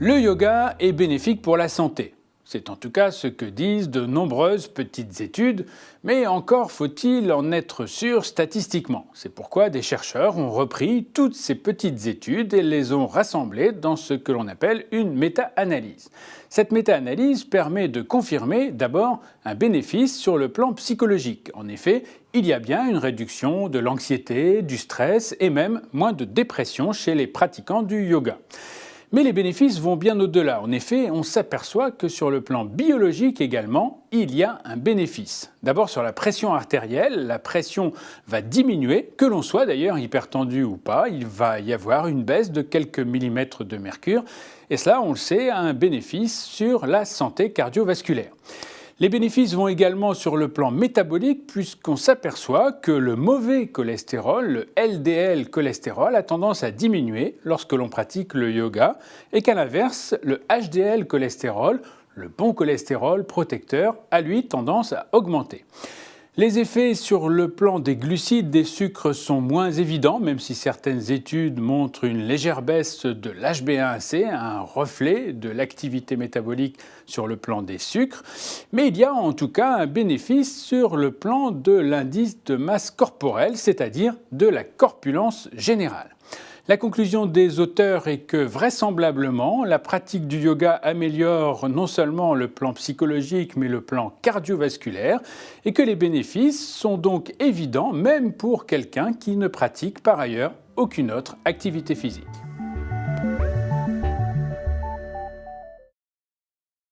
Le yoga est bénéfique pour la santé. C'est en tout cas ce que disent de nombreuses petites études, mais encore faut-il en être sûr statistiquement. C'est pourquoi des chercheurs ont repris toutes ces petites études et les ont rassemblées dans ce que l'on appelle une méta-analyse. Cette méta-analyse permet de confirmer d'abord un bénéfice sur le plan psychologique. En effet, il y a bien une réduction de l'anxiété, du stress et même moins de dépression chez les pratiquants du yoga. Mais les bénéfices vont bien au-delà. En effet, on s'aperçoit que sur le plan biologique également, il y a un bénéfice. D'abord sur la pression artérielle, la pression va diminuer, que l'on soit d'ailleurs hypertendu ou pas, il va y avoir une baisse de quelques millimètres de mercure, et cela, on le sait, a un bénéfice sur la santé cardiovasculaire. Les bénéfices vont également sur le plan métabolique puisqu'on s'aperçoit que le mauvais cholestérol, le LDL cholestérol, a tendance à diminuer lorsque l'on pratique le yoga et qu'à l'inverse, le HDL cholestérol, le bon cholestérol protecteur, a lui tendance à augmenter. Les effets sur le plan des glucides, des sucres sont moins évidents, même si certaines études montrent une légère baisse de l'HbA1c, un reflet de l'activité métabolique sur le plan des sucres. Mais il y a en tout cas un bénéfice sur le plan de l'indice de masse corporelle, c'est-à-dire de la corpulence générale. La conclusion des auteurs est que vraisemblablement, la pratique du yoga améliore non seulement le plan psychologique mais le plan cardiovasculaire et que les bénéfices sont donc évidents même pour quelqu'un qui ne pratique par ailleurs aucune autre activité physique.